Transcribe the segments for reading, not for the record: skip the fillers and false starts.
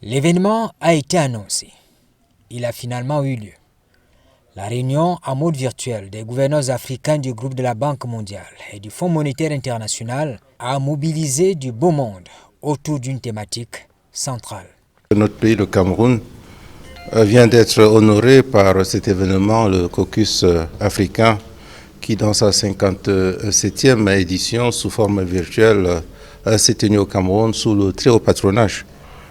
L'événement a été annoncé. Il a finalement eu lieu. La réunion en mode virtuel des gouverneurs africains du groupe de la Banque mondiale et du Fonds monétaire international a mobilisé du beau monde autour d'une thématique centrale. Notre pays, le Cameroun, vient d'être honoré par cet événement, le caucus africain, qui dans sa 57e édition sous forme virtuelle s'est tenu au Cameroun sous le très haut patronage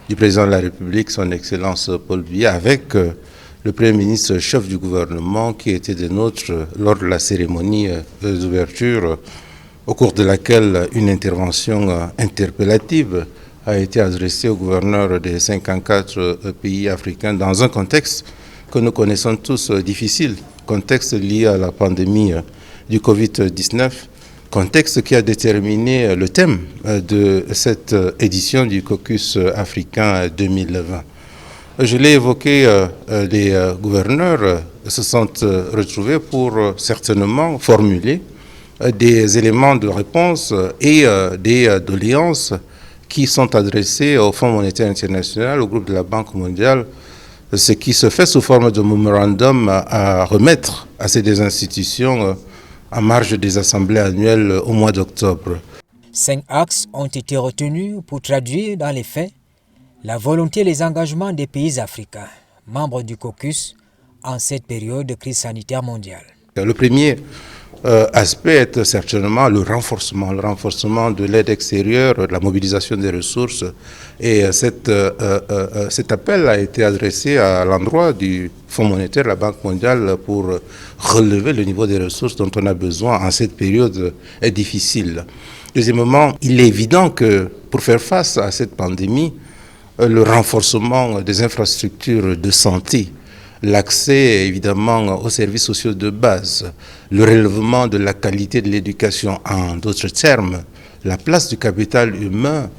du président de la République, son Excellence Paul Biya, avec le Premier ministre chef du gouvernement qui était des nôtres lors de la cérémonie d'ouverture, au cours de laquelle une intervention interpellative a été adressée aux gouverneurs des 54 pays africains dans un contexte que nous connaissons tous difficile, contexte lié à la pandémie du Covid-19, contexte qui a déterminé le thème de cette édition du caucus africain 2020. Je l'ai évoqué, les gouverneurs se sont retrouvés pour certainement formuler des éléments de réponse et des doléances qui sont adressés au Fonds monétaire international, au groupe de la Banque mondiale, ce qui se fait sous forme de mémorandum à remettre à ces deux institutions en marge des assemblées annuelles au mois d'octobre. 5 axes ont été retenus pour traduire dans les faits la volonté et les engagements des pays africains, membres du caucus, en cette période de crise sanitaire mondiale. Le premier aspect est certainement le renforcement de l'aide extérieure, la mobilisation des ressources. Et cet appel a été adressé à l'endroit du Fonds monétaire, la Banque mondiale, pour relever le niveau des ressources dont on a besoin en cette période difficile. Deuxièmement, il est évident que pour faire face à cette pandémie, le renforcement des infrastructures de santé, l'accès évidemment aux services sociaux de base, le relèvement de la qualité de l'éducation, en d'autres termes, la place du capital humain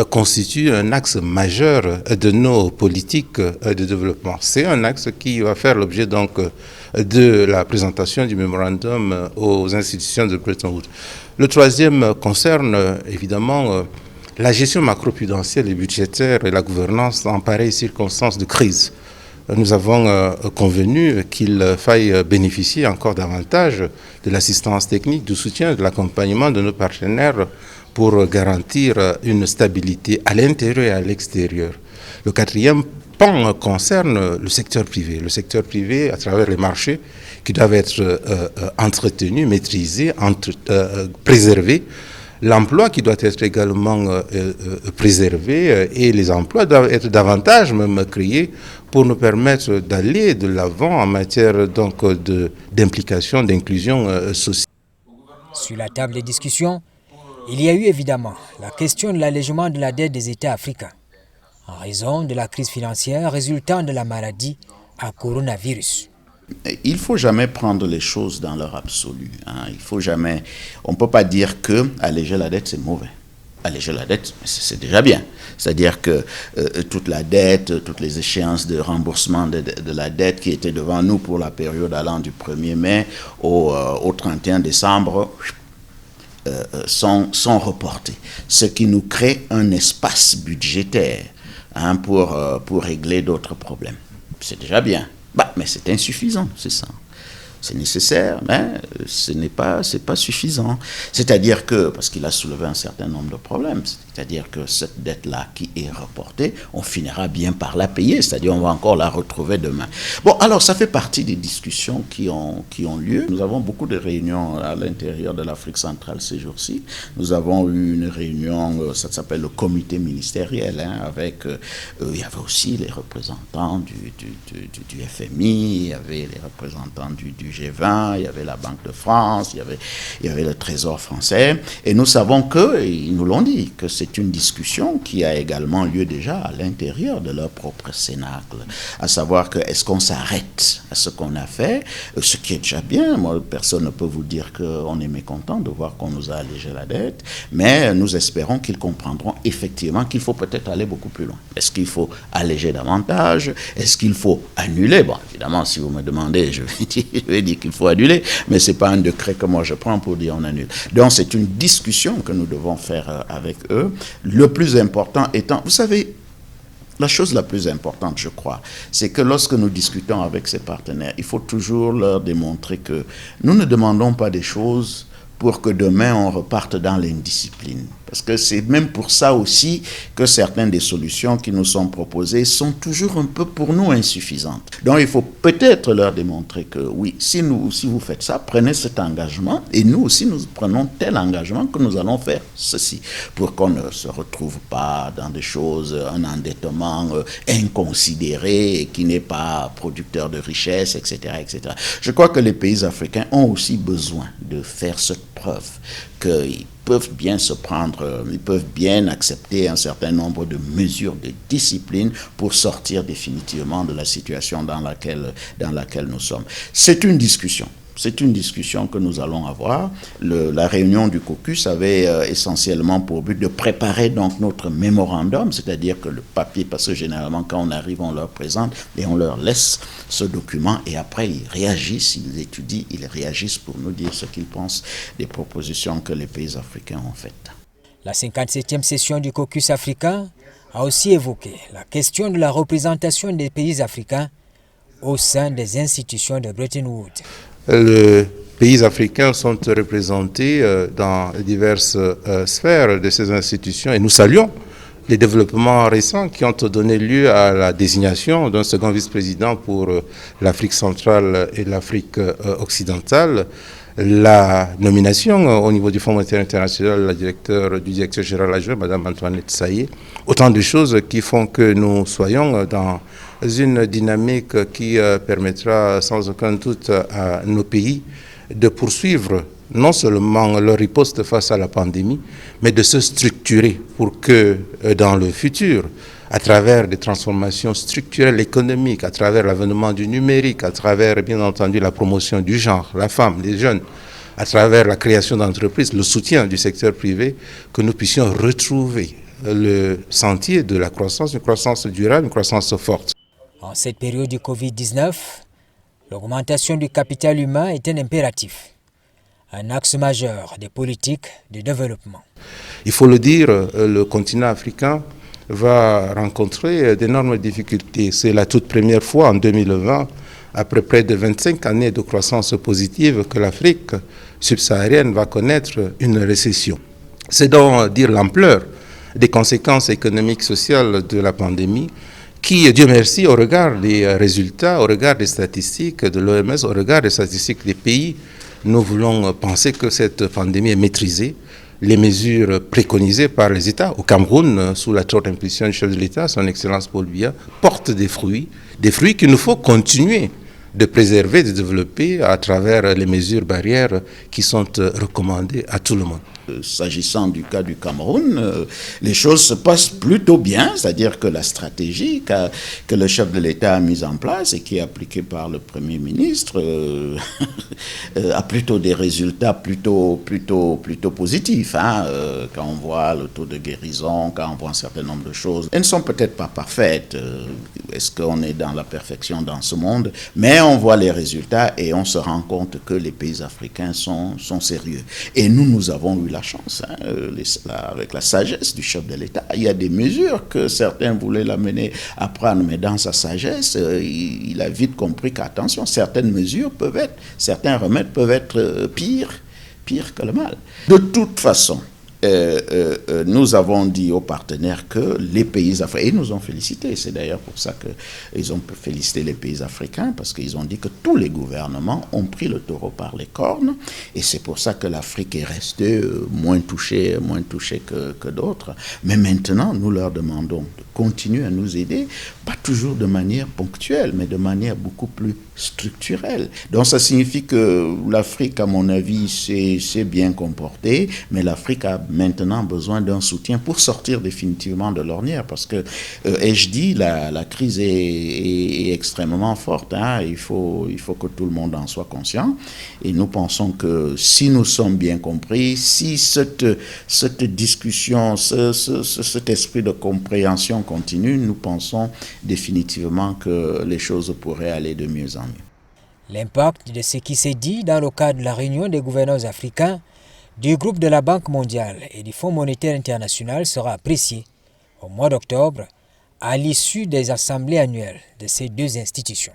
constitue un axe majeur de nos politiques de développement. C'est un axe qui va faire l'objet donc de la présentation du mémorandum aux institutions de Bretton Woods. Le troisième concerne évidemment la gestion macro-prudentielle et budgétaire et la gouvernance en pareille circonstances de crise. Nous avons convenu qu'il faille bénéficier encore davantage de l'assistance technique, du soutien, de l'accompagnement de nos partenaires pour garantir une stabilité à l'intérieur et à l'extérieur. Le quatrième pan concerne le secteur privé à travers les marchés qui doivent être entretenus, maîtrisés, préservés. L'emploi qui doit être également préservé et les emplois doivent être davantage même créés pour nous permettre d'aller de l'avant en matière donc d'implication, d'inclusion sociale. Sur la table des discussions, il y a eu évidemment la question de l'allègement de la dette des États africains en raison de la crise financière résultant de la maladie à coronavirus. Il ne faut jamais prendre les choses dans leur absolu. Il faut jamais. On ne peut pas dire que alléger la dette, c'est mauvais. Alléger la dette, c'est déjà bien. C'est-à-dire que toute la dette, toutes les échéances de remboursement de la dette qui étaient devant nous pour la période allant du 1er mai au 31 décembre sont reportées. Ce qui nous crée un espace budgétaire pour régler d'autres problèmes. C'est déjà bien. Mais c'est insuffisant, c'est ça. C'est nécessaire, mais c'est pas suffisant. C'est-à-dire que, parce qu'il a soulevé un certain nombre de problèmes, c'est-à-dire que cette dette-là qui est reportée, on finira bien par la payer, c'est-à-dire on va encore la retrouver demain. Bon, alors ça fait partie des discussions qui ont lieu. Nous avons beaucoup de réunions à l'intérieur de l'Afrique centrale ces jours-ci. Nous avons eu une réunion, ça s'appelle le comité ministériel, avec, il y avait aussi les représentants du FMI, il y avait les représentants du G20, il y avait la Banque de France, il y avait le Trésor français. Et nous savons ils nous l'ont dit, que c'est une discussion qui a également lieu déjà à l'intérieur de leur propre cénacle. À savoir que est-ce qu'on s'arrête à ce qu'on a fait, ce qui est déjà bien. Moi, personne ne peut vous dire qu'on est mécontent de voir qu'on nous a allégé la dette, mais nous espérons qu'ils comprendront effectivement qu'il faut peut-être aller beaucoup plus loin. Est-ce qu'il faut alléger davantage? Est-ce qu'il faut annuler? Bon, évidemment, si vous me demandez, je vais dire qu'il faut annuler, mais ce n'est pas un décret que moi je prends pour dire on annule. Donc c'est une discussion que nous devons faire avec eux. Le plus important étant, vous savez, La chose la plus importante, je crois, c'est que lorsque nous discutons avec ces partenaires, il faut toujours leur démontrer que nous ne demandons pas des choses pour que demain on reparte dans l'indiscipline. Parce que c'est même pour ça aussi que certaines des solutions qui nous sont proposées sont toujours un peu pour nous insuffisantes. Donc il faut peut-être leur démontrer que oui, si vous faites ça, prenez cet engagement et nous aussi nous prenons tel engagement que nous allons faire ceci pour qu'on ne se retrouve pas dans des choses, un endettement inconsidéré et qui n'est pas producteur de richesse, etc., etc. Je crois que les pays africains ont aussi besoin de faire cette preuve qu'ils peuvent bien se prendre, ils peuvent bien accepter un certain nombre de mesures de discipline pour sortir définitivement de la situation dans laquelle nous sommes. C'est une discussion. C'est une discussion que nous allons avoir. La réunion du caucus avait essentiellement pour but de préparer donc notre mémorandum, c'est-à-dire que le papier, parce que généralement quand on arrive, on leur présente et on leur laisse ce document et après ils réagissent, ils étudient, ils réagissent pour nous dire ce qu'ils pensent des propositions que les pays africains ont faites. La 57e session du caucus africain a aussi évoqué la question de la représentation des pays africains au sein des institutions de Bretton Woods. Les pays africains sont représentés dans diverses sphères de ces institutions et nous saluons les développements récents qui ont donné lieu à la désignation d'un second vice-président pour l'Afrique centrale et l'Afrique occidentale, la nomination au niveau du Fonds monétaire international du directeur général adjoint, Mme Antoinette Saillé, autant de choses qui font que nous soyons dans une dynamique qui permettra sans aucun doute à nos pays de poursuivre non seulement leur riposte face à la pandémie, mais de se structurer pour que dans le futur, à travers des transformations structurelles économiques, à travers l'avènement du numérique, à travers bien entendu la promotion du genre, la femme, les jeunes, à travers la création d'entreprises, le soutien du secteur privé, que nous puissions retrouver le sentier de la croissance, une croissance durable, une croissance forte. En cette période du Covid-19, l'augmentation du capital humain est un impératif, un axe majeur des politiques de développement. Il faut le dire, le continent africain va rencontrer d'énormes difficultés. C'est la toute première fois en 2020, après près de 25 années de croissance positive, que l'Afrique subsaharienne va connaître une récession. C'est donc dire l'ampleur des conséquences économiques et sociales de la pandémie qui, Dieu merci, au regard des résultats, au regard des statistiques de l'OMS, au regard des statistiques des pays, nous voulons penser que cette pandémie est maîtrisée. Les mesures préconisées par les États au Cameroun, sous la forte impulsion du chef de l'État, son Excellence Paul Biya, portent des fruits qu'il nous faut continuer de préserver, de développer à travers les mesures barrières qui sont recommandées à tout le monde. S'agissant du cas du Cameroun, les choses se passent plutôt bien, c'est-à-dire que la stratégie que le chef de l'État a mise en place et qui est appliquée par le Premier ministre a plutôt des résultats plutôt positifs. Quand on voit le taux de guérison, quand on voit un certain nombre de choses, elles ne sont peut-être pas parfaites. Est-ce qu'on est dans la perfection dans ce monde? Mais on voit les résultats et on se rend compte que les pays africains sont sérieux. Et nous avons eu la chance, avec la sagesse du chef de l'État. Il y a des mesures que certains voulaient l'amener à prendre, mais dans sa sagesse, il a vite compris qu'attention, certaines mesures certains remèdes peuvent être pires que le mal. De toute façon, nous avons dit aux partenaires que les pays africains, et ils nous ont félicités, c'est d'ailleurs pour ça qu'ils ont félicité les pays africains, parce qu'ils ont dit que tous les gouvernements ont pris le taureau par les cornes, et c'est pour ça que l'Afrique est restée moins touchée que d'autres. Mais maintenant, nous leur demandons de continuer à nous aider, pas toujours de manière ponctuelle, mais de manière beaucoup plus structurelle. Donc ça signifie que l'Afrique, à mon avis, s'est bien comportée, mais l'Afrique a maintenant besoin d'un soutien pour sortir définitivement de l'ornière, parce que, ai-je dit, la crise est extrêmement forte. Il faut que tout le monde en soit conscient, et nous pensons que si nous sommes bien compris, si cette discussion, cet esprit de compréhension continue, nous pensons définitivement que les choses pourraient aller de mieux en mieux. L'impact de ce qui s'est dit dans le cadre de la réunion des gouverneurs africains du groupe de la Banque mondiale et du Fonds monétaire international sera apprécié au mois d'octobre à l'issue des assemblées annuelles de ces deux institutions.